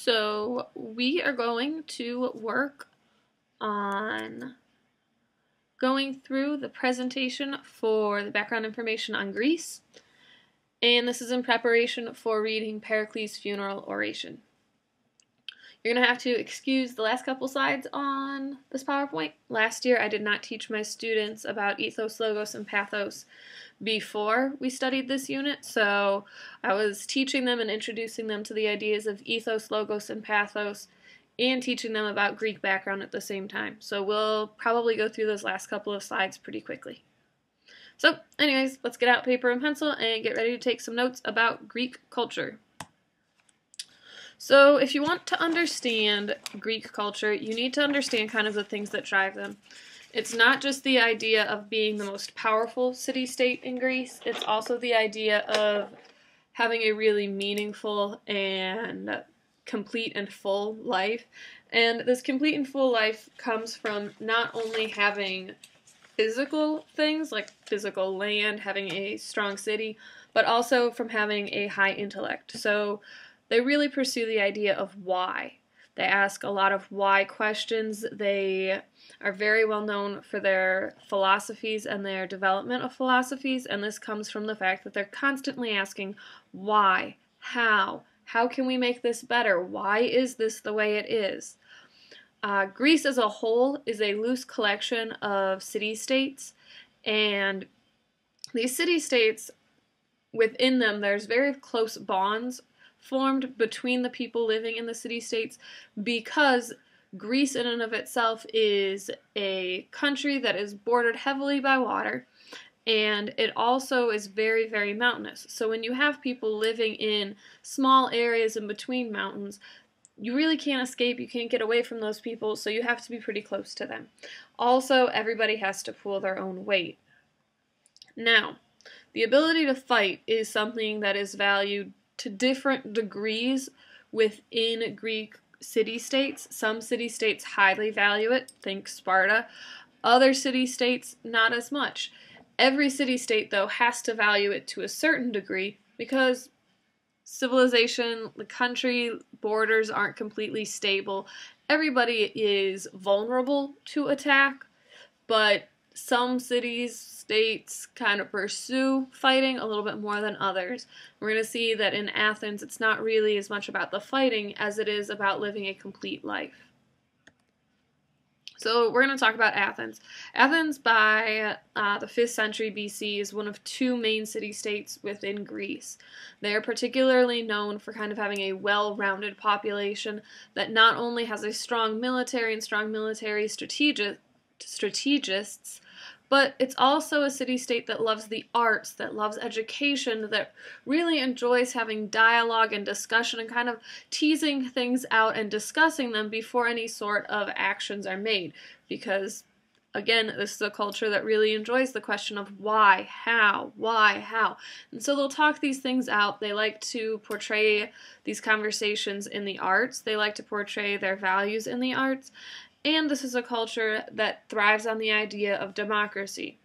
So we are going to work on going through the presentation for the background information on Greece, and this is in preparation for reading Pericles' funeral oration. You're going to have to excuse the last couple slides on this PowerPoint. Last year I did not teach my students about ethos, logos, and pathos before we studied this unit, so I was teaching them and introducing them to the ideas of ethos, logos, and pathos, and teaching them about Greek background at the same time. So we'll probably go through those last couple of slides pretty quickly. So anyways, let's get out paper and pencil and get ready to take some notes about Greek culture. So if you want to understand Greek culture, you need to understand kind of the things that drive them. It's not just the idea of being the most powerful city-state in Greece, it's also the idea of having a really meaningful and complete and full life. And this complete and full life comes from not only having physical things, like physical land, having a strong city, but also from having a high intellect. So they really pursue the idea of why. They ask a lot of why questions. They are very well known for their philosophies and their development of philosophies, and this comes from the fact that they're constantly asking why, how can we make this better, why is this the way it is. Greece as a whole is a loose collection of city-states, and these city-states, within them there's very close bonds formed between the people living in the city-states, because Greece in and of itself is a country that is bordered heavily by water, and it also is very, very mountainous. So when you have people living in small areas in between mountains, you really can't escape, you can't get away from those people, so you have to be pretty close to them. Also, everybody has to pull their own weight. Now, the ability to fight is something that is valued to different degrees within Greek city-states. Some city-states highly value it, think Sparta. Other city-states, not as much. Every city-state, though, has to value it to a certain degree because civilization, the country borders aren't completely stable. Everybody is vulnerable to attack, but some cities-states kind of pursue fighting a little bit more than others. We're going to see that in Athens it's not really as much about the fighting as it is about living a complete life. So we're going to talk about Athens. Athens by the 5th century BC is one of two main city-states within Greece. They are particularly known for kind of having a well-rounded population that not only has a strong military and strong military strategists, but it's also a city-state that loves the arts, that loves education, that really enjoys having dialogue and discussion and kind of teasing things out and discussing them before any sort of actions are made. Because, again, this is a culture that really enjoys the question of why, how. And so they'll talk these things out. They like to portray these conversations in the arts. They like to portray their values in the arts. And this is a culture that thrives on the idea of democracy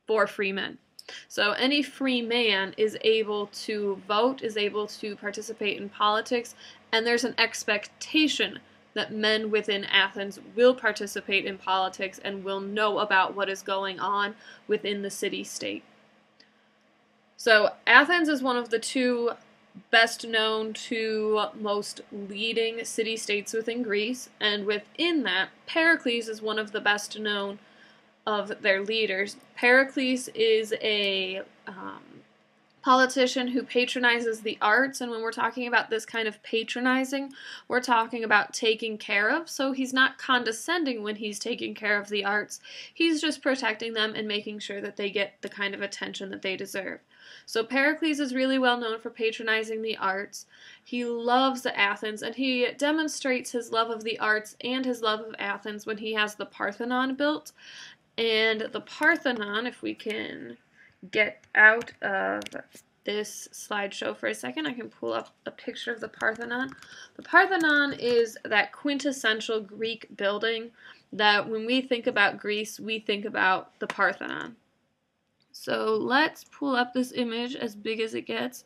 for free men. So any free man is able to vote, is able to participate in politics, and there's an expectation that men within Athens will participate in politics and will know about what is going on within the city-state. So Athens is one of the two best known to most leading city-states within Greece, and within that, Pericles is one of the best known of their leaders. Pericles is a politician who patronizes the arts, and when we're talking about this kind of patronizing, we're talking about taking care of, so he's not condescending when he's taking care of the arts, he's just protecting them and making sure that they get the kind of attention that they deserve. So Pericles is really well known for patronizing the arts. He loves Athens, and he demonstrates his love of the arts and his love of Athens when he has the Parthenon built. And the Parthenon, if we can get out of this slideshow for a second, I can pull up a picture of the Parthenon. The Parthenon is that quintessential Greek building that when we think about Greece, we think about the Parthenon. So let's pull up this image as big as it gets.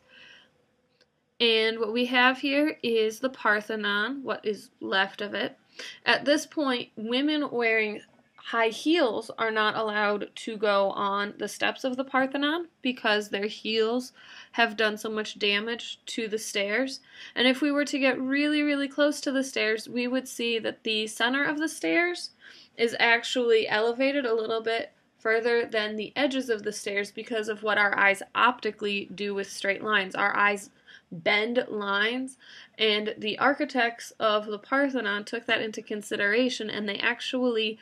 And what we have here is the Parthenon, what is left of it. At this point, women wearing high heels are not allowed to go on the steps of the Parthenon because their heels have done so much damage to the stairs. And if we were to get really, really close to the stairs, we would see that the center of the stairs is actually elevated a little bit further than the edges of the stairs because of what our eyes optically do with straight lines. Our eyes bend lines, and the architects of the Parthenon took that into consideration, and they actually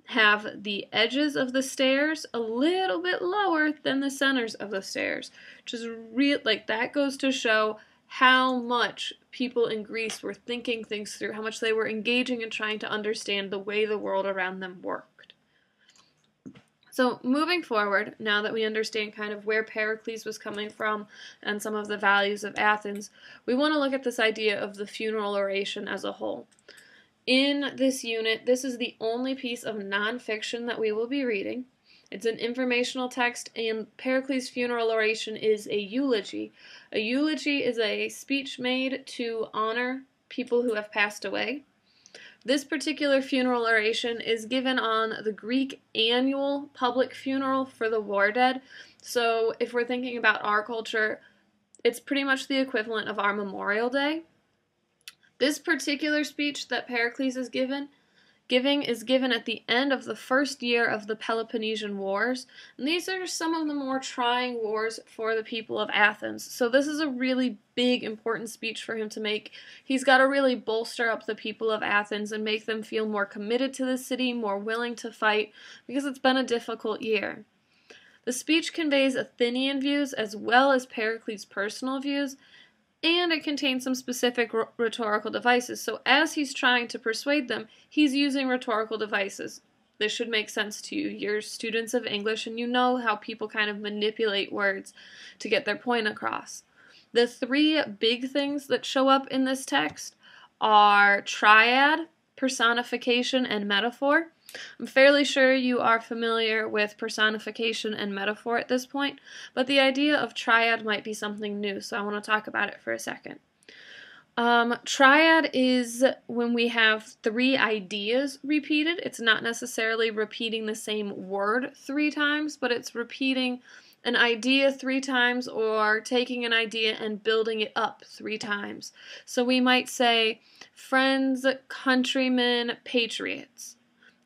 have the edges of the stairs a little bit lower than the centers of the stairs, which is real. Like, that goes to show how much people in Greece were thinking things through, how much they were engaging and trying to understand the way the world around them worked. So moving forward, now that we understand kind of where Pericles was coming from and some of the values of Athens, we want to look at this idea of the funeral oration as a whole. In this unit, this is the only piece of nonfiction that we will be reading. It's an informational text, and Pericles' funeral oration is a eulogy. A eulogy is a speech made to honor people who have passed away. This particular funeral oration is given on the Greek annual public funeral for the war dead. So if we're thinking about our culture, it's pretty much the equivalent of our Memorial Day. This particular speech that Pericles is giving is given at the end of the first year of the Peloponnesian Wars, and these are some of the more trying wars for the people of Athens. So this is a really big, important speech for him to make. He's got to really bolster up the people of Athens and make them feel more committed to the city, more willing to fight, because it's been a difficult year. The speech conveys Athenian views as well as Pericles' personal views, and it contains some specific rhetorical devices. So as he's trying to persuade them, he's using rhetorical devices. This should make sense to you. You're students of English, and you know how people kind of manipulate words to get their point across. The three big things that show up in this text are triad, personification, and metaphor. I'm fairly sure you are familiar with personification and metaphor at this point, but the idea of triad might be something new, so I want to talk about it for a second. Triad is when we have three ideas repeated. It's not necessarily repeating the same word 3 times, but it's repeating an idea 3 times or taking an idea and building it up 3 times. So we might say, friends, countrymen, patriots.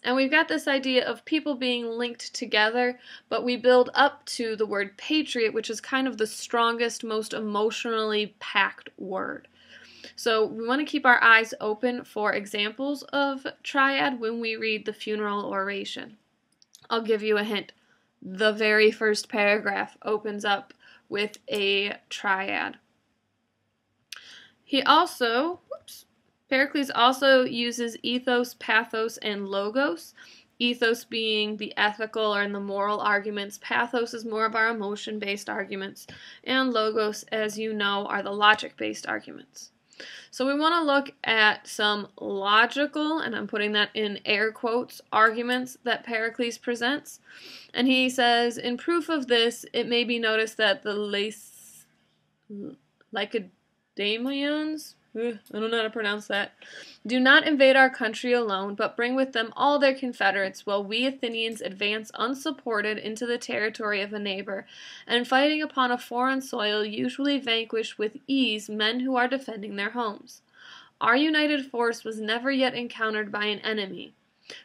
And we've got this idea of people being linked together, but we build up to the word patriot, which is kind of the strongest, most emotionally packed word. So we want to keep our eyes open for examples of triad when we read the funeral oration. I'll give you a hint. The very first paragraph opens up with a triad. Pericles also uses ethos, pathos, and logos. Ethos being the ethical or the moral arguments. Pathos is more of our emotion-based arguments. And logos, as you know, are the logic-based arguments. So we want to look at some logical, and I'm putting that in air quotes, arguments that Pericles presents. And he says, in proof of this, it may be noticed that the Lacedaemonians, I don't know how to pronounce that, do not invade our country alone, but bring with them all their confederates, while we Athenians advance unsupported into the territory of a neighbor, and fighting upon a foreign soil usually vanquish with ease men who are defending their homes. Our united force was never yet encountered by an enemy,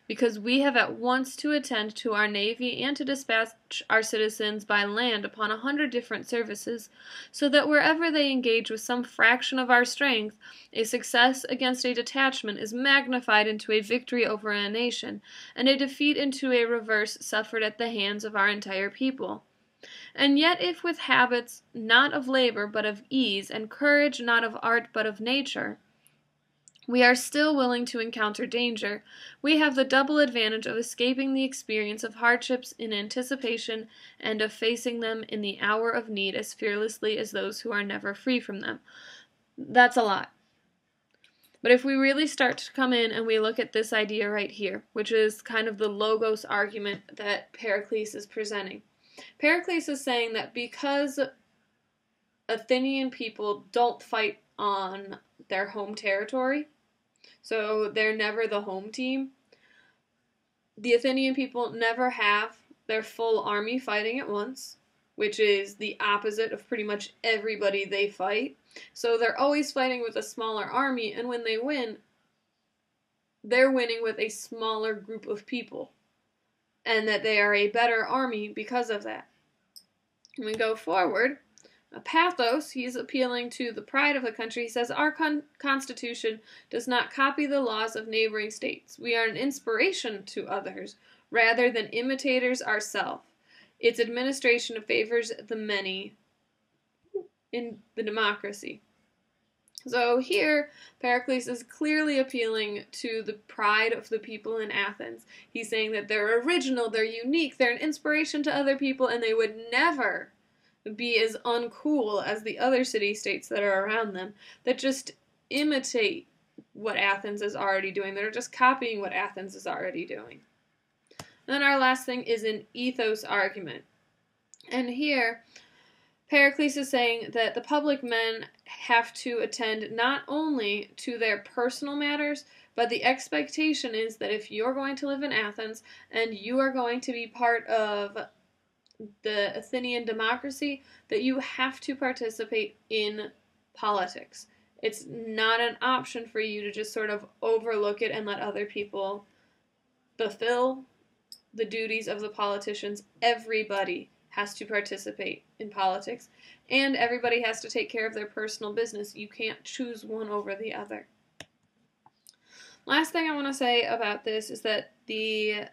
because we have at once to attend to our navy and to dispatch our citizens by land upon 100 different services, so that wherever they engage with some fraction of our strength, a success against a detachment is magnified into a victory over a nation, and a defeat into a reverse suffered at the hands of our entire people. And yet if with habits not of labor but of ease, and courage not of art but of nature, we are still willing to encounter danger, we have the double advantage of escaping the experience of hardships in anticipation and of facing them in the hour of need as fearlessly as those who are never free from them. That's a lot. But if we really start to come in and we look at this idea right here, which is kind of the logos argument that Pericles is presenting. Pericles is saying that because Athenian people don't fight on their home territory, so they're never the home team. The Athenian people never have their full army fighting at once, which is the opposite of pretty much everybody they fight. So they're always fighting with a smaller army, and when they win, they're winning with a smaller group of people, and that they are a better army because of that. When we go forward, Pathos, he's appealing to the pride of the country. He says, our constitution does not copy the laws of neighboring states. We are an inspiration to others, rather than imitators ourselves. Its administration favors the many in the democracy. So here, Pericles is clearly appealing to the pride of the people in Athens. He's saying that they're original, they're unique, they're an inspiration to other people, and they would never be as uncool as the other city-states that are around them that just imitate what Athens is already doing. They're just copying what Athens is already doing. And then our last thing is an ethos argument. And here, Pericles is saying that the public men have to attend not only to their personal matters, but the expectation is that if you're going to live in Athens and you are going to be part of the Athenian democracy, that you have to participate in politics. It's not an option for you to just sort of overlook it and let other people fulfill the duties of the politicians. Everybody has to participate in politics, and everybody has to take care of their personal business. You can't choose one over the other. Last thing I want to say about this is that the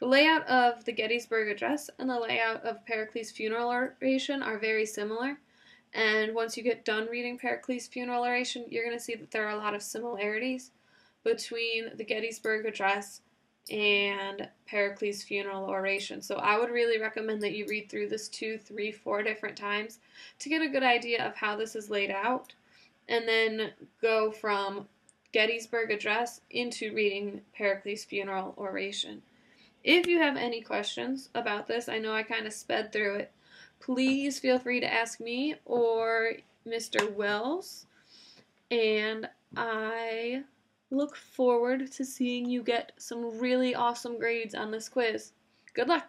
layout of the Gettysburg Address and the layout of Pericles' funeral oration are very similar. And once you get done reading Pericles' funeral oration, you're going to see that there are a lot of similarities between the Gettysburg Address and Pericles' funeral oration. So I would really recommend that you read through this 2, 3, 4 different times to get a good idea of how this is laid out, and then go from Gettysburg Address into reading Pericles' funeral oration. If you have any questions about this, I know I kind of sped through it, please feel free to ask me or Mr. Wells, and I look forward to seeing you get some really awesome grades on this quiz. Good luck!